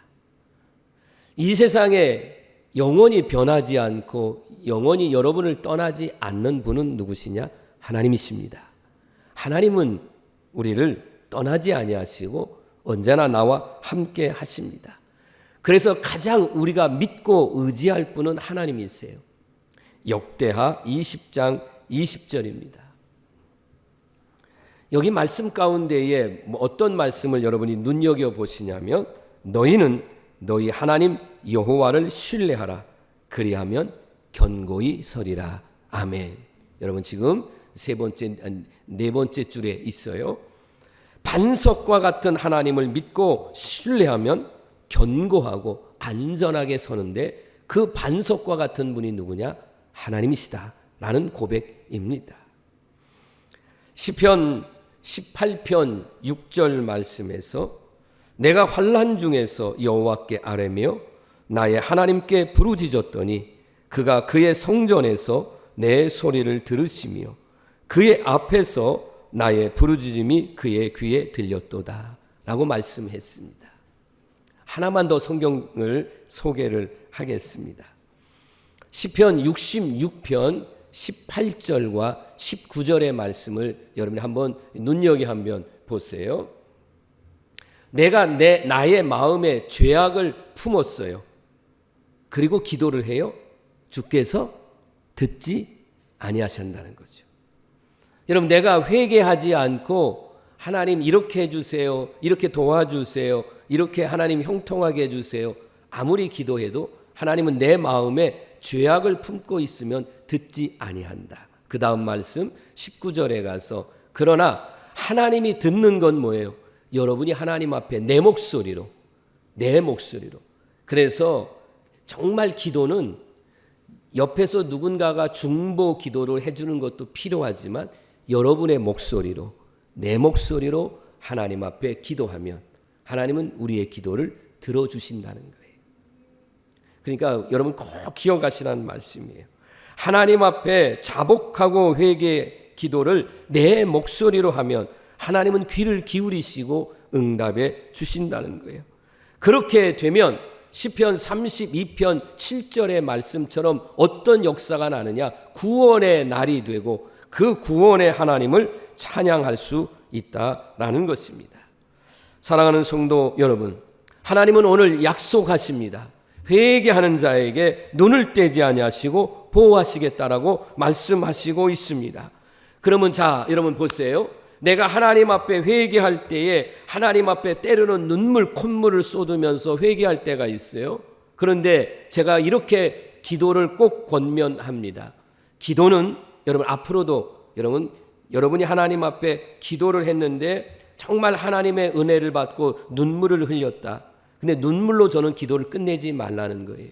이 세상에 영원히 변하지 않고 영원히 여러분을 떠나지 않는 분은 누구시냐? 하나님이십니다. 하나님은 우리를 떠나지 아니하시고 언제나 나와 함께 하십니다. 그래서 가장 우리가 믿고 의지할 분은 하나님이세요. 역대하 20장 20절입니다. 여기 말씀 가운데에 어떤 말씀을 여러분이 눈여겨보시냐면, 너희는 너희 하나님 여호와를 신뢰하라. 그리하면 견고히 서리라. 아멘. 여러분 지금 네 번째 줄에 있어요. 반석과 같은 하나님을 믿고 신뢰하면 견고하고 안전하게 서는데, 그 반석과 같은 분이 누구냐? 하나님이시다라는 고백입니다. 시편 18편 6절 말씀에서 내가 환난 중에서 여호와께 아뢰며 나의 하나님께 부르짖었더니 그가 그의 성전에서 내 소리를 들으시며 그의 앞에서 나의 부르짖음이 그의 귀에 들렸도다 라고 말씀했습니다. 하나만 더 성경을 소개를 하겠습니다. 시편 66편 18절과 19절의 말씀을 여러분이 한번 눈여겨 한번 보세요. 내가 나의 마음에 죄악을 품었어요. 그리고 기도를 해요. 주께서 듣지 아니하신다는 거죠. 여러분, 내가 회개하지 않고 하나님 이렇게 해주세요, 이렇게 도와주세요, 이렇게 하나님 형통하게 해주세요, 아무리 기도해도 하나님은 내 마음에 죄악을 품고 있으면 듣지 아니한다. 그 다음 말씀 19절에 가서 그러나 하나님이 듣는 건 뭐예요? 여러분이 하나님 앞에 내 목소리로. 그래서 정말 기도는 옆에서 누군가가 중보 기도를 해주는 것도 필요하지만 여러분의 목소리로, 내 목소리로 하나님 앞에 기도하면 하나님은 우리의 기도를 들어주신다는 거예요. 그러니까 여러분 꼭 기억하시라는 말씀이에요. 하나님 앞에 자복하고 회개 기도를 내 목소리로 하면 하나님은 귀를 기울이시고 응답해 주신다는 거예요. 그렇게 되면 시편 32편 7절의 말씀처럼 어떤 역사가 나느냐? 구원의 날이 되고 그 구원의 하나님을 찬양할 수 있다라는 것입니다. 사랑하는 성도 여러분, 하나님은 오늘 약속하십니다. 회개하는 자에게 눈을 떼지 아니하시고 보호하시겠다라고 말씀하시고 있습니다. 그러면 자, 여러분 보세요. 내가 하나님 앞에 회개할 때에 하나님 앞에 때로는 눈물, 콧물을 쏟으면서 회개할 때가 있어요. 그런데 제가 이렇게 기도를 꼭 권면합니다. 기도는 여러분 앞으로도 여러분이 하나님 앞에 기도를 했는데 정말 하나님의 은혜를 받고 눈물을 흘렸다. 근데 눈물로 저는 기도를 끝내지 말라는 거예요.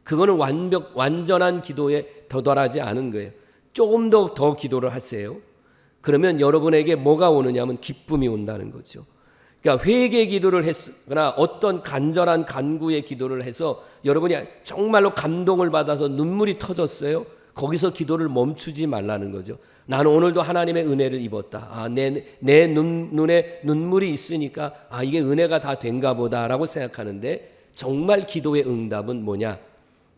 그거는 완전한 기도에 도달하지 않은 거예요. 조금 더 기도를 하세요. 그러면 여러분에게 뭐가 오느냐면 기쁨이 온다는 거죠. 그러니까 회개 기도를 했거나 어떤 간절한 간구의 기도를 해서 여러분이 정말로 감동을 받아서 눈물이 터졌어요. 거기서 기도를 멈추지 말라는 거죠. 나는 오늘도 하나님의 은혜를 입었다. 내 눈에 눈물이 있으니까 이게 은혜가 다 된가 보다라고 생각하는데 정말 기도의 응답은 뭐냐?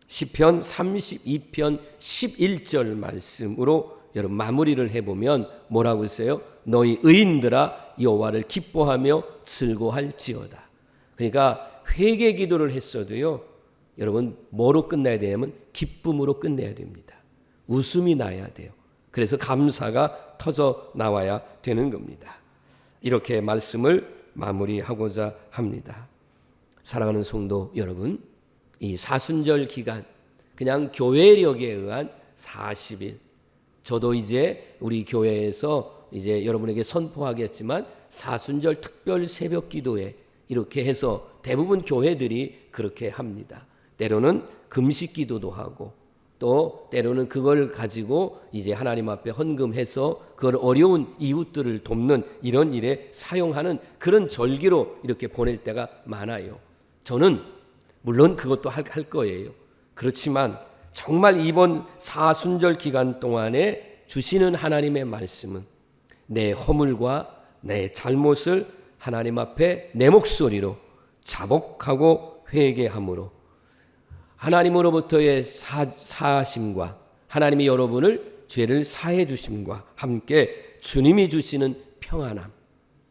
시편 32편 11절 말씀으로 여러분 마무리를 해보면 뭐라고 했어요? 너희 의인들아 여호와를 기뻐하며 즐거워할지어다. 그러니까 회개 기도를 했어도요, 여러분 뭐로 끝나야 되냐면 기쁨으로 끝내야 됩니다. 웃음이 나야 돼요. 그래서 감사가 터져 나와야 되는 겁니다. 이렇게 말씀을 마무리하고자 합니다. 사랑하는 성도 여러분, 이 사순절 기간, 그냥 교회력에 의한 40일, 저도 이제 우리 교회에서 이제 여러분에게 선포하겠지만 사순절 특별 새벽 기도회 이렇게 해서 대부분 교회들이 그렇게 합니다. 때로는 금식 기도도 하고 또 때로는 그걸 가지고 이제 하나님 앞에 헌금해서 그걸 어려운 이웃들을 돕는 이런 일에 사용하는 그런 절기로 이렇게 보낼 때가 많아요. 저는 물론 그것도 할 거예요. 그렇지만 정말 이번 사순절 기간 동안에 주시는 하나님의 말씀은 내 허물과 내 잘못을 하나님 앞에 내 목소리로 자복하고 회개함으로 하나님으로부터의 사하심과 하나님이 여러분을 죄를 사해 주심과 함께 주님이 주시는 평안함,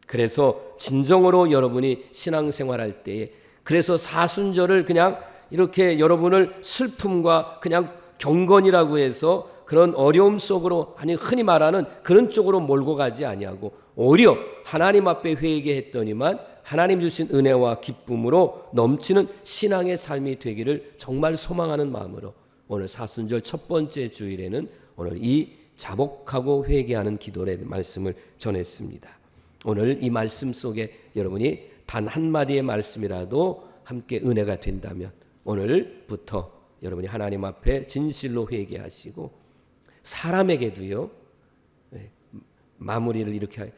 그래서 진정으로 여러분이 신앙생활할 때에, 그래서 사순절을 그냥 이렇게 여러분을 슬픔과 그냥 경건이라고 해서 그런 어려움 속으로, 아니 흔히 말하는 그런 쪽으로 몰고 가지 아니하고 오히려 하나님 앞에 회개했더니만 하나님 주신 은혜와 기쁨으로 넘치는 신앙의 삶이 되기를 정말 소망하는 마음으로 오늘 사순절 첫 번째 주일에는 오늘 이 자복하고 회개하는 기도의 말씀을 전했습니다. 오늘 이 말씀 속에 여러분이 단 한마디의 말씀이라도 함께 은혜가 된다면 오늘부터 여러분이 하나님 앞에 진실로 회개하시고 사람에게도요, 마무리를 이렇게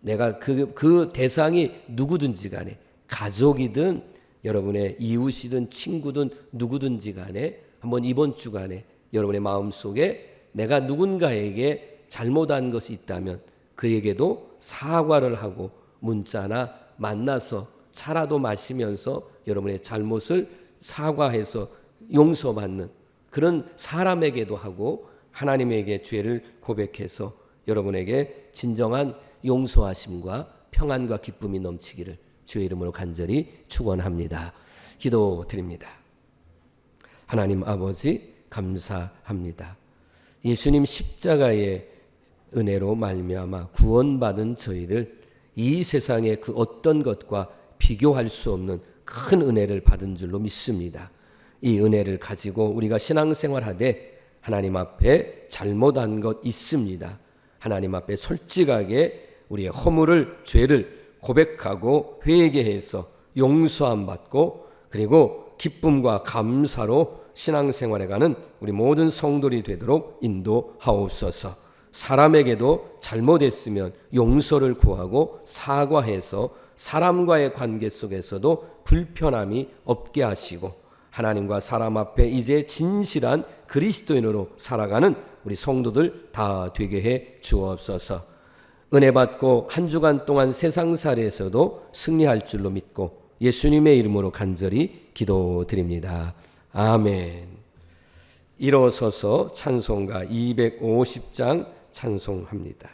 내가 그 대상이 누구든지 간에 가족이든 여러분의 이웃이든 친구든 누구든지 간에 한번 이번 주간에 여러분의 마음속에 내가 누군가에게 잘못한 것이 있다면 그에게도 사과를 하고 문자나 만나서 차라도 마시면서 여러분의 잘못을 사과해서 용서받는 그런 사람에게도 하고 하나님에게 죄를 고백해서 여러분에게 진정한 용서하심과 평안과 기쁨이 넘치기를 주의 이름으로 간절히 축원합니다. 기도드립니다. 하나님 아버지 감사합니다. 예수님 십자가의 은혜로 말미암아 구원받은 저희들 이 세상의 그 어떤 것과 비교할 수 없는 큰 은혜를 받은 줄로 믿습니다. 이 은혜를 가지고 우리가 신앙생활하되 하나님 앞에 잘못한 것 있습니다. 하나님 앞에 솔직하게 우리의 허물을, 죄를 고백하고 회개해서 용서함 받고 그리고 기쁨과 감사로 신앙생활에 가는 우리 모든 성도들이 되도록 인도하옵소서. 사람에게도 잘못했으면 용서를 구하고 사과해서 사람과의 관계 속에서도 불편함이 없게 하시고 하나님과 사람 앞에 이제 진실한 그리스도인으로 살아가는 우리 성도들 다 되게 해 주옵소서. 은혜 받고 한 주간 동안 세상살이에서도 승리할 줄로 믿고 예수님의 이름으로 간절히 기도드립니다. 아멘. 일어서서 찬송가 250장 찬송합니다.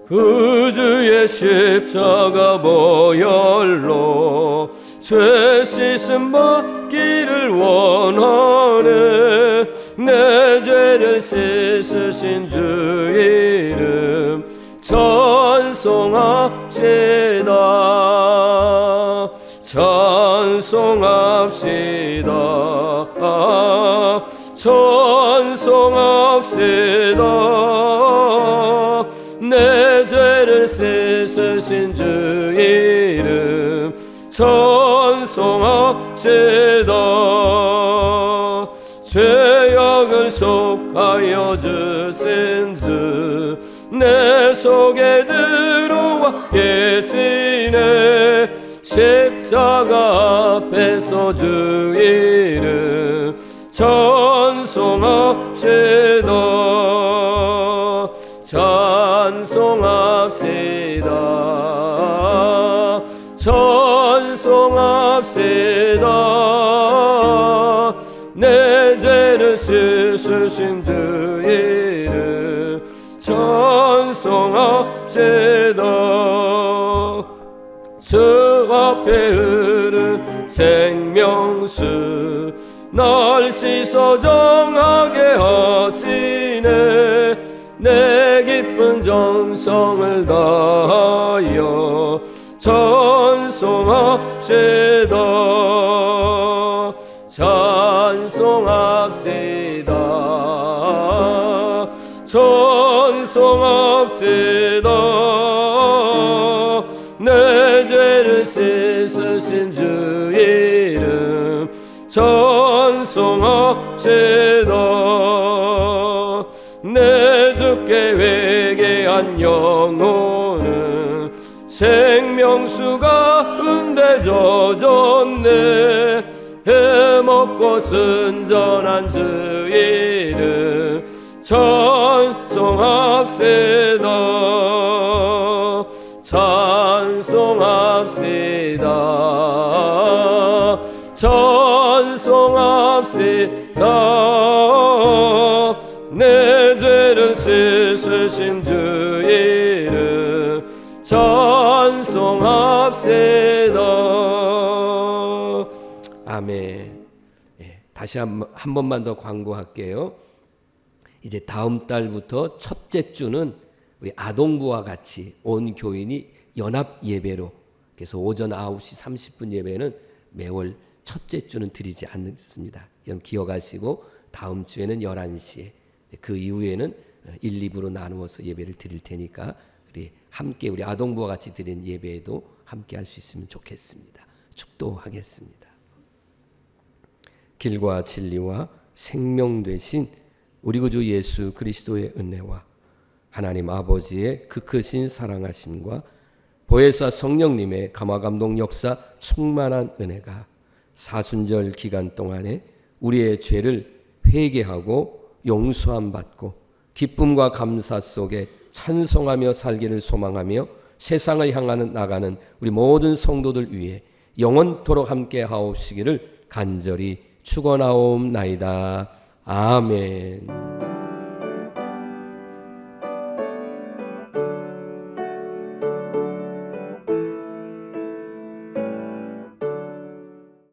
그 주의 십자가 보혈로 죄 씻음 받기를 원하네. 내 죄를 씻으신 주 이름 찬송합시다. 찬송합시다. 찬송합시다. 내 죄를 씻으신 주 이름 찬송합시다. 죄악을 속하여 주신 주 내 속에 들어와 계시네. 십자가 앞에서 주 이름 찬송합시다. 찬송합시다. 찬송합시다. 내 죄를 씻으신 주 이름 찬송합시다. 주 앞에 흐른 생명수 날 씻어 정하게 하시네. 내 기쁜 정성을 다하여 찬송합시다. 찬송합시다. 찬송합시다. 내 죄를 씻으신 주 이름 찬송합시다. 내 주께 회개한 영혼은 생명수가 은대 젖었네. 해먹고 순전한 주 이름 찬송합시다. 찬송합시다. 찬송합시다. 내 죄를 씻으신 주 이름 찬송합시다. 아멘. 다시 한 번만 더 광고할게요. 이제 다음 달부터 첫째 주는 우리 아동부와 같이 온 교인이 연합 예배로, 그래서 오전 9시 30분 예배는 매월 첫째 주는 드리지 않습니다. 여러분 기억하시고 다음 주에는 11시에, 그 이후에는 1, 2부로 나누어서 예배를 드릴 테니까 우리 함께 우리 아동부와 같이 드린 예배에도 함께 할 수 있으면 좋겠습니다. 축도하겠습니다. 길과 진리와 생명 되신 우리 구주 예수 그리스도의 은혜와 하나님 아버지의 그 크신 사랑하심과 보혜사 성령님의 감화감동 역사 충만한 은혜가 사순절 기간 동안에 우리의 죄를 회개하고 용서함 받고 기쁨과 감사 속에 찬송하며 살기를 소망하며 세상을 향하는 나가는 우리 모든 성도들 위해 영원토록 함께 하옵시기를 간절히 축원하옵나이다. 아멘.